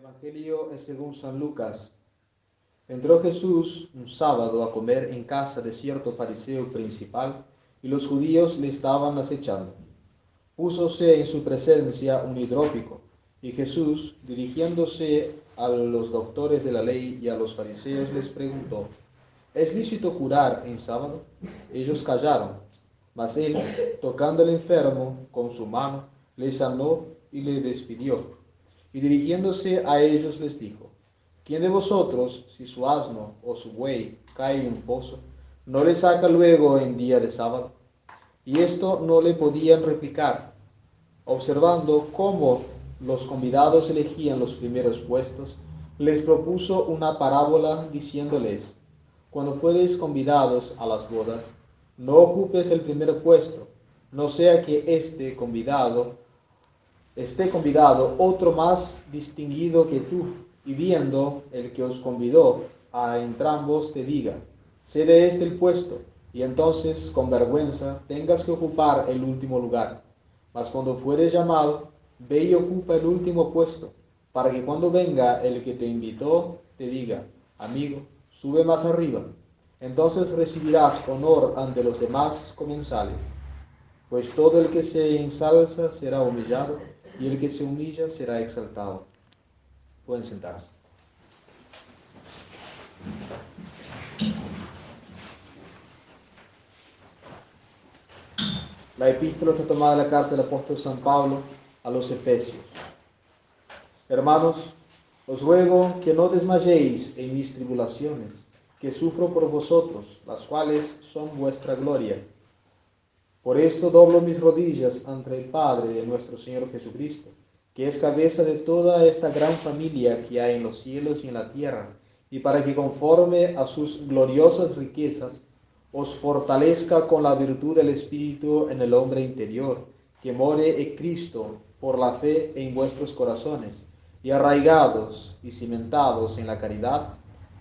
Evangelio es según San Lucas. Entró Jesús un sábado a comer en casa de cierto fariseo principal, y los judíos le estaban acechando. Púsose en su presencia un hidrópico, y Jesús, dirigiéndose a los doctores de la ley y a los fariseos, les preguntó: ¿Es lícito curar en sábado? Ellos callaron, mas él, tocando al enfermo con su mano, le sanó y le despidió. Y dirigiéndose a ellos les dijo: ¿Quién de vosotros, si su asno o su buey cae en un pozo, no le saca luego en día de sábado? Y esto no le podían replicar, observando cómo los convidados elegían los primeros puestos. Les propuso una parábola diciéndoles: cuando fuereis convidados a las bodas, no ocupes el primer puesto, no sea que esté convidado otro más distinguido que tú, y viendo el que os convidó a entrambos te diga: cede este el puesto, y entonces con vergüenza tengas que ocupar el último lugar. Mas cuando fueres llamado, ve y ocupa el último puesto, para que cuando venga el que te invitó te diga: amigo, sube más arriba. Entonces recibirás honor ante los demás comensales. Pues todo el que se ensalza será humillado, y el que se humilla será exaltado. Pueden sentarse. La epístola está tomada de la carta del apóstol San Pablo a los Efesios. Hermanos, os ruego que no desmayéis en mis tribulaciones, que sufro por vosotros, las cuales son vuestra gloria. Por esto doblo mis rodillas ante el Padre de nuestro Señor Jesucristo, que es cabeza de toda esta gran familia que hay en los cielos y en la tierra, y para que conforme a sus gloriosas riquezas os fortalezca con la virtud del Espíritu en el hombre interior, que more en Cristo por la fe en vuestros corazones, y arraigados y cimentados en la caridad,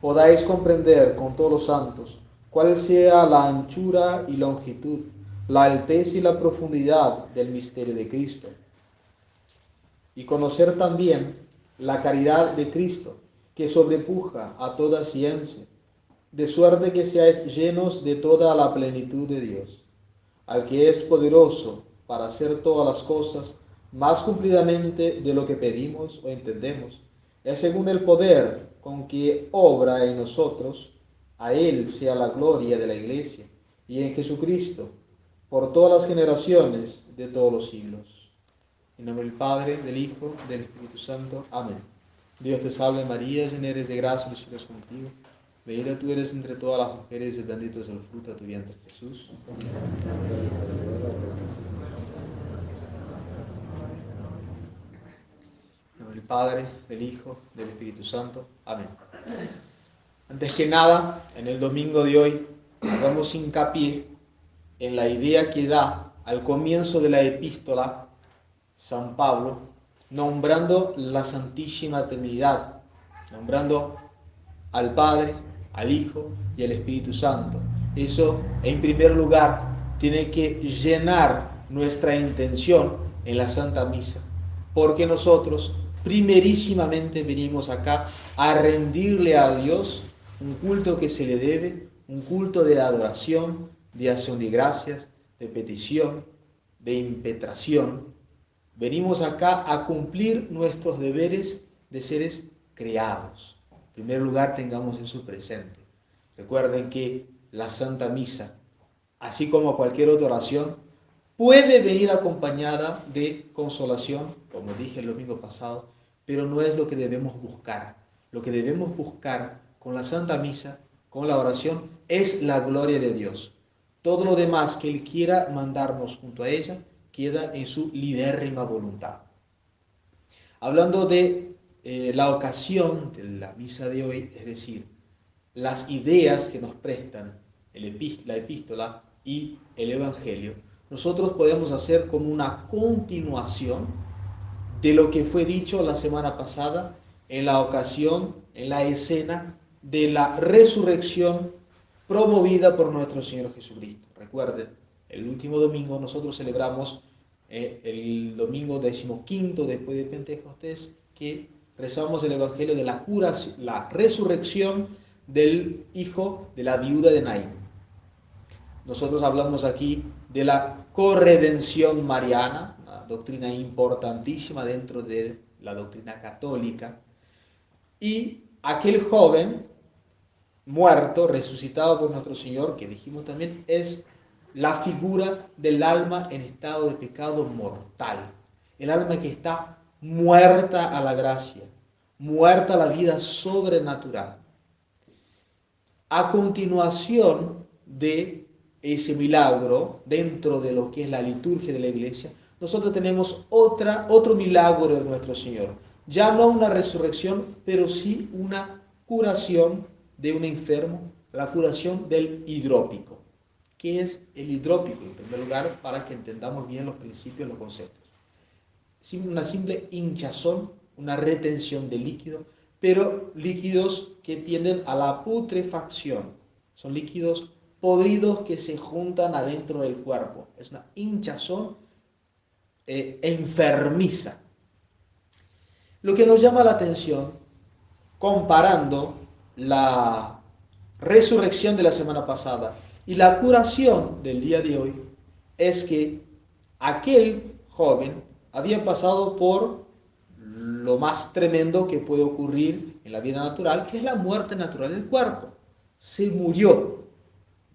podáis comprender con todos los santos cuál sea la anchura y longitud, la alteza y la profundidad del misterio de Cristo, y conocer también la caridad de Cristo, que sobrepuja a toda ciencia, de suerte que seáis llenos de toda la plenitud de Dios, al que es poderoso para hacer todas las cosas más cumplidamente de lo que pedimos o entendemos. Es según el poder con que obra en nosotros. A Él sea la gloria de la Iglesia y en Jesucristo por todas las generaciones de todos los siglos. En nombre del Padre, del Hijo, del Espíritu Santo. Amén. Dios te salve María, llena eres de gracia, el Señor es contigo. Bendita tú eres entre todas las mujeres y bendito es el fruto de tu vientre, Jesús. En nombre del Padre, del Hijo, del Espíritu Santo. Amén. Antes que nada, en el domingo de hoy, hagamos hincapié en la idea que da al comienzo de la epístola San Pablo, nombrando la Santísima Trinidad, nombrando al Padre, al Hijo y al Espíritu Santo. Eso, en primer lugar, tiene que llenar nuestra intención en la Santa Misa, porque nosotros primerísimamente venimos acá a rendirle a Dios un culto que se le debe, un culto de adoración, de acción de gracias, de petición, de impetración. Venimos acá a cumplir nuestros deberes de seres creados. En primer lugar, tengamos eso presente. Recuerden que la Santa Misa, así como cualquier otra oración, puede venir acompañada de consolación, como dije el domingo pasado, pero no es lo que debemos buscar. Lo que debemos buscar con la Santa Misa, con la oración, es la gloria de Dios. Todo lo demás que Él quiera mandarnos junto a ella queda en su libérrima voluntad. Hablando de la ocasión de la misa de hoy, es decir, las ideas que nos prestan la epístola y el Evangelio, nosotros podemos hacer como una continuación de lo que fue dicho la semana pasada en la ocasión, en la escena de la resurrección promovida por nuestro Señor Jesucristo. Recuerden, el último domingo nosotros celebramos el domingo 15 después de Pentecostés, que rezamos el Evangelio de la resurrección del hijo de la viuda de Naín. Nosotros hablamos aquí de la corredención mariana, una doctrina importantísima dentro de la doctrina católica. Y aquel joven muerto, resucitado por nuestro Señor, que dijimos también, es la figura del alma en estado de pecado mortal. El alma que está muerta a la gracia, muerta a la vida sobrenatural. A continuación de ese milagro, dentro de lo que es la liturgia de la iglesia, nosotros tenemos otro milagro de nuestro Señor. Ya no una resurrección, pero sí una curación de un enfermo, la curación del hidrópico. ¿Qué es el hidrópico? En primer lugar, para que entendamos bien los principios, los conceptos. Una simple hinchazón, una retención de líquido, pero líquidos que tienden a la putrefacción. Son líquidos podridos que se juntan adentro del cuerpo. Es una hinchazón enfermiza. Lo que nos llama la atención, comparando la resurrección de la semana pasada y la curación del día de hoy, es que aquel joven había pasado por lo más tremendo que puede ocurrir en la vida natural, que es la muerte natural del cuerpo. Se murió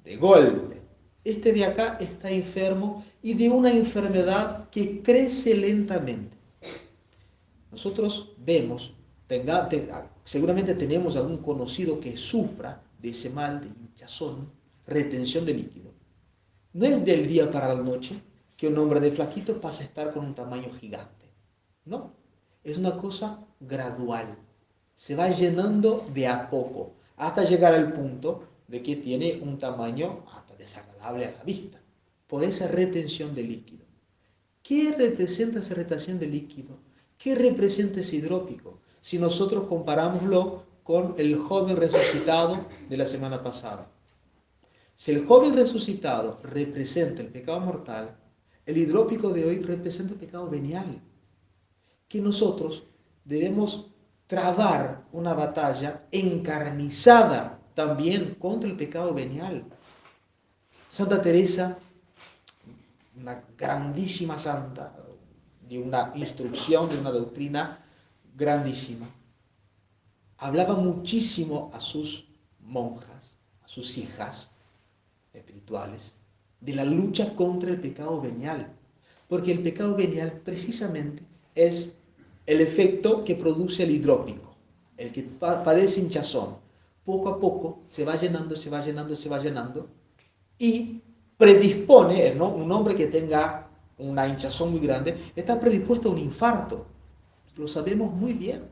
de golpe. Este de acá está enfermo y de una enfermedad que crece lentamente. Nosotros vemos, seguramente tenemos algún conocido que sufra de ese mal de hinchazón, retención de líquido. No es del día para la noche que un hombre de flaquito pasa a estar con un tamaño gigante. No, es una cosa gradual. Se va llenando de a poco, hasta llegar al punto de que tiene un tamaño hasta desagradable a la vista, por esa retención de líquido. ¿Qué representa esa retención de líquido? ¿Qué representa ese hidrópico? Si nosotros comparámoslo con el joven resucitado de la semana pasada. Si el joven resucitado representa el pecado mortal, el hidrópico de hoy representa el pecado venial. Que nosotros debemos trabar una batalla encarnizada también contra el pecado venial. Santa Teresa, una grandísima santa, de una instrucción, de una doctrina grandísima, hablaba muchísimo a sus monjas, a sus hijas espirituales, de la lucha contra el pecado venial, porque el pecado venial precisamente es el efecto que produce el hidrópico, el que padece hinchazón. Poco a poco se va llenando, se va llenando, se va llenando, y predispone, ¿no? Un hombre que tenga una hinchazón muy grande, está predispuesto a un infarto. Lo sabemos muy bien.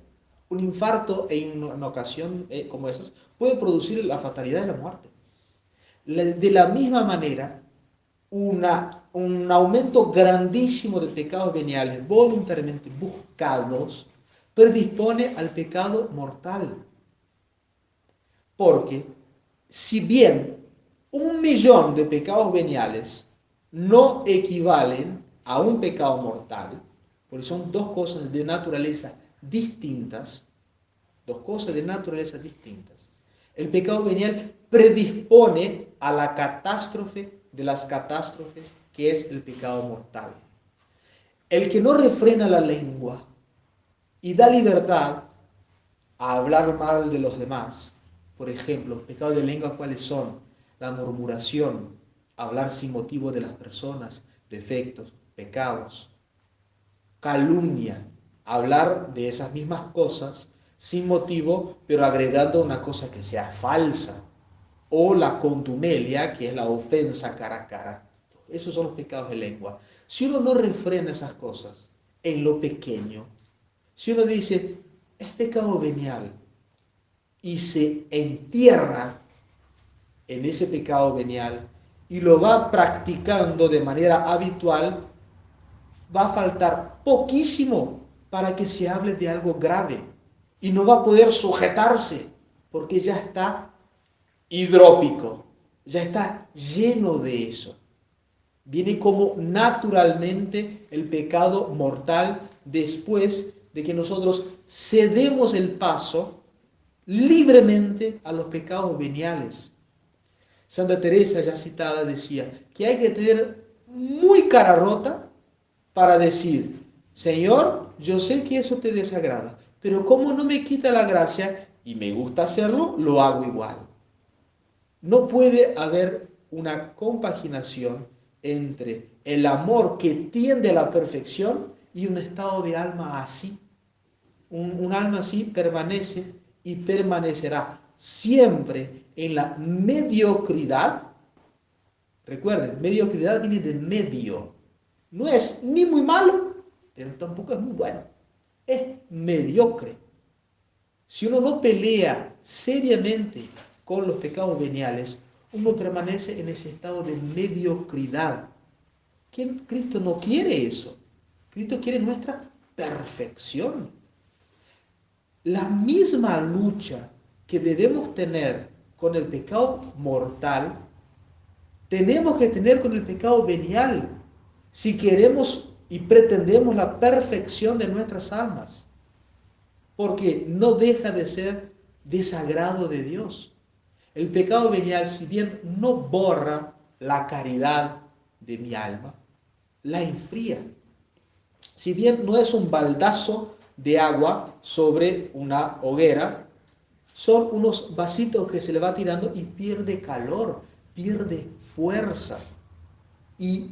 Un infarto en una ocasión como esas puede producir la fatalidad de la muerte. De la misma manera, un aumento grandísimo de pecados veniales voluntariamente buscados predispone al pecado mortal. Porque si bien 1.000.000 de pecados veniales no equivalen a un pecado mortal, porque son dos cosas de naturaleza distintas, el pecado venial predispone a la catástrofe de las catástrofes, que es el pecado mortal. El que no refrena la lengua y da libertad a hablar mal de los demás, por ejemplo, los pecados de lengua, ¿cuáles son? La murmuración, hablar sin motivo de las personas, defectos, pecados. Calumnia, hablar de esas mismas cosas sin motivo, pero agregando una cosa que sea falsa. O la contumelia, que es la ofensa cara a cara. Esos son los pecados de lengua. Si uno no refrena esas cosas en lo pequeño, si uno dice, es pecado venial, y se entierra en ese pecado venial y lo va practicando de manera habitual, va a faltar poquísimo para que se hable de algo grave y no va a poder sujetarse porque ya está hidrópico, ya está lleno de eso. Viene como naturalmente el pecado mortal después de que nosotros cedemos el paso libremente a los pecados veniales. Santa Teresa, ya citada, decía que hay que tener muy cara rota para decir, Señor, yo sé que eso te desagrada, pero como no me quita la gracia y me gusta hacerlo, lo hago igual. No puede haber una compaginación entre el amor que tiende a la perfección y un estado de alma así. Un alma así permanece y permanecerá siempre en la mediocridad. Recuerden, mediocridad viene de medio. No es ni muy malo, pero tampoco es muy bueno. Es mediocre. Si uno no pelea seriamente con los pecados veniales, uno permanece en ese estado de mediocridad. Cristo no quiere eso. Cristo quiere nuestra perfección. La misma lucha que debemos tener con el pecado mortal, tenemos que tener con el pecado venial, si queremos y pretendemos la perfección de nuestras almas, porque no deja de ser desagrado de Dios. El pecado venial, si bien no borra la caridad de mi alma, la enfría. Si bien no es un baldazo de agua sobre una hoguera, son unos vasitos que se le va tirando y pierde calor, pierde fuerza. Y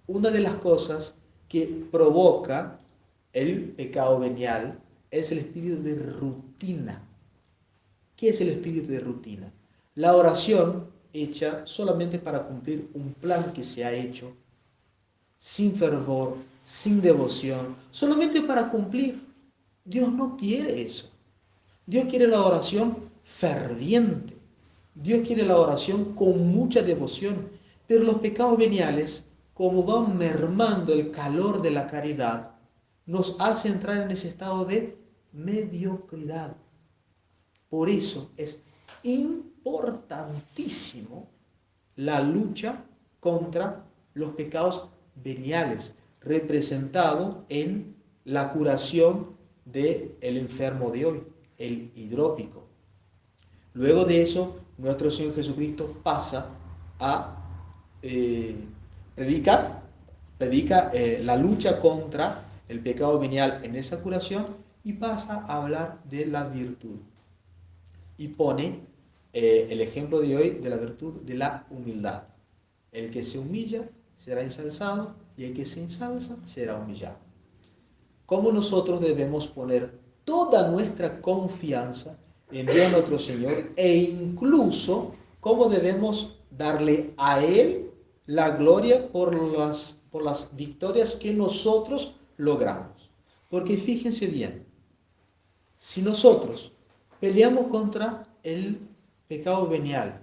una de las cosas que provoca el pecado venial es el espíritu de rutina. ¿Qué es el espíritu de rutina? La oración hecha solamente para cumplir un plan que se ha hecho, sin fervor, sin devoción, solamente para cumplir. Dios no quiere eso. Dios quiere la oración ferviente. Dios quiere la oración con mucha devoción. Pero los pecados veniales, como van mermando el calor de la caridad, nos hace entrar en ese estado de mediocridad. Por eso es importantísimo la lucha contra los pecados veniales, representado en la curación del enfermo de hoy, el hidrópico. Luego de eso, nuestro Señor Jesucristo pasa a predica la lucha contra el pecado venial en esa curación y pasa a hablar de la virtud. Y pone el ejemplo de hoy de la virtud de la humildad. El que se humilla será ensalzado y el que se ensalza será humillado. ¿Cómo nosotros debemos poner toda nuestra confianza en Dios nuestro Señor e incluso cómo debemos darle a Él la gloria por las victorias que nosotros logramos? Porque fíjense bien, si nosotros peleamos contra el pecado venial,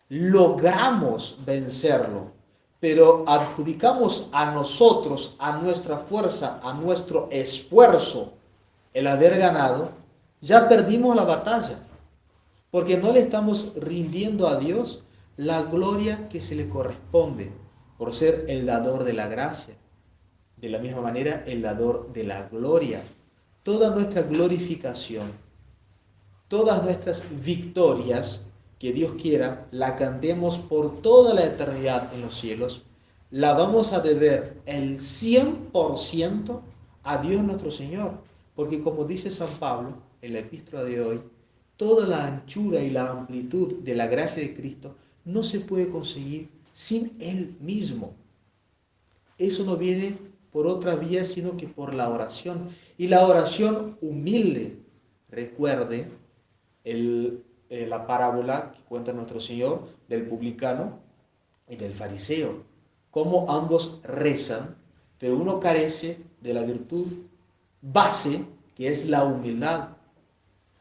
logramos vencerlo, pero adjudicamos a nosotros, a nuestra fuerza, a nuestro esfuerzo, el haber ganado, ya perdimos la batalla, porque no le estamos rindiendo a Dios la gloria que se le corresponde por ser el dador de la gracia. De la misma manera, el dador de la gloria. Toda nuestra glorificación, todas nuestras victorias, que Dios quiera, la cantemos por toda la eternidad en los cielos, la vamos a deber el 100% a Dios nuestro Señor. Porque como dice San Pablo en la epístola de hoy, toda la anchura y la amplitud de la gracia de Cristo no se puede conseguir sin Él mismo. Eso no viene por otra vía, sino que por la oración. Y la oración humilde. Recuerde la parábola que cuenta nuestro Señor del publicano y del fariseo. Cómo ambos rezan, pero uno carece de la virtud base, que es la humildad.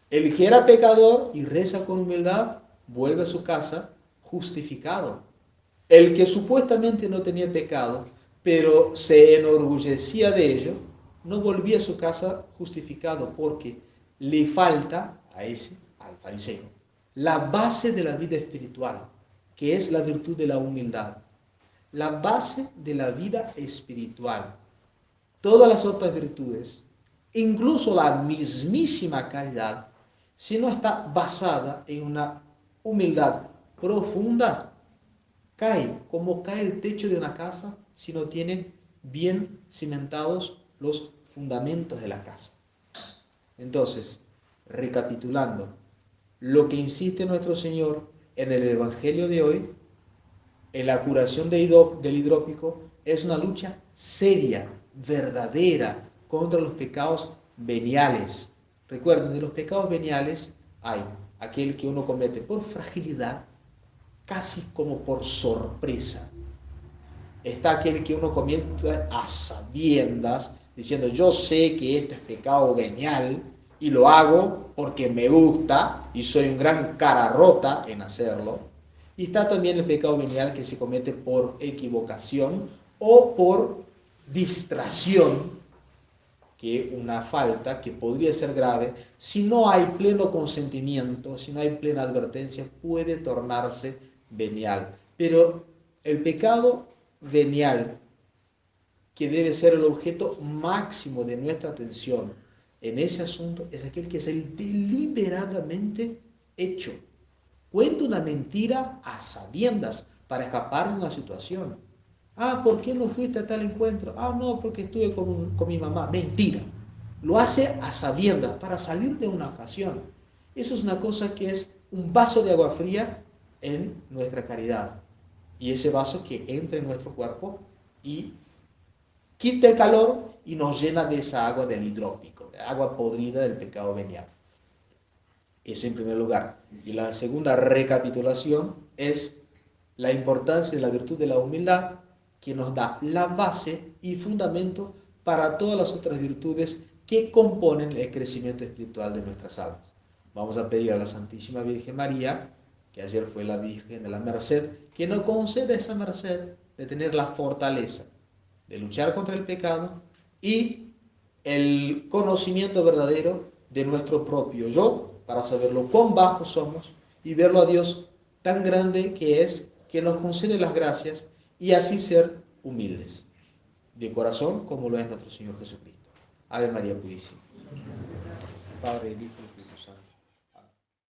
El que era pecador y reza con humildad, vuelve a su casa justificado. El que supuestamente no tenía pecado, pero se enorgullecía de ello, no volvía a su casa justificado, porque le falta al fariseo, la base de la vida espiritual, que es la virtud de la humildad. La base de la vida espiritual. Todas las otras virtudes incluso la mismísima caridad, si no está basada en una humildad profunda, cae como cae el techo de una casa si no tiene bien cimentados los fundamentos de la casa. Entonces, recapitulando, lo que insiste nuestro Señor en el Evangelio de hoy, en la curación del hidrópico, es una lucha seria, verdadera, contra los pecados veniales. Recuerden, de los pecados veniales hay aquel que uno comete por fragilidad, casi como por sorpresa. Está aquel que uno comienza a sabiendas, diciendo yo sé que esto es pecado venial y lo hago porque me gusta y soy un gran cara rota en hacerlo. Y está también el pecado venial que se comete por equivocación o por distracción, que una falta que podría ser grave, si no hay pleno consentimiento, si no hay plena advertencia, puede tornarse venial. Pero el pecado venial, que debe ser el objeto máximo de nuestra atención en ese asunto, es aquel que es el deliberadamente hecho. Cuenta una mentira a sabiendas para escapar de una situación. Ah, ¿por qué no fuiste a tal encuentro? Ah, no, porque estuve con mi mamá. Mentira. Lo hace a sabiendas para salir de una ocasión. Eso es una cosa que es un vaso de agua fría en nuestra caridad. Y ese vaso que entra en nuestro cuerpo y quita el calor y nos llena de esa agua del hidrópico, agua podrida del pecado venial. Eso en primer lugar. Y la segunda recapitulación es la importancia de la virtud de la humildad, que nos da la base y fundamento para todas las otras virtudes que componen el crecimiento espiritual de nuestras almas. Vamos a pedir a la Santísima Virgen María, que ayer fue la Virgen de la Merced, que nos conceda esa merced de tener la fortaleza de luchar contra el pecado y el conocimiento verdadero de nuestro propio yo, para saberlo cuán bajos somos y verlo a Dios tan grande que es, que nos concede las gracias y así ser humildes de corazón como lo es nuestro Señor Jesucristo. Ave María Purísima. Padre, Hijo y Espíritu.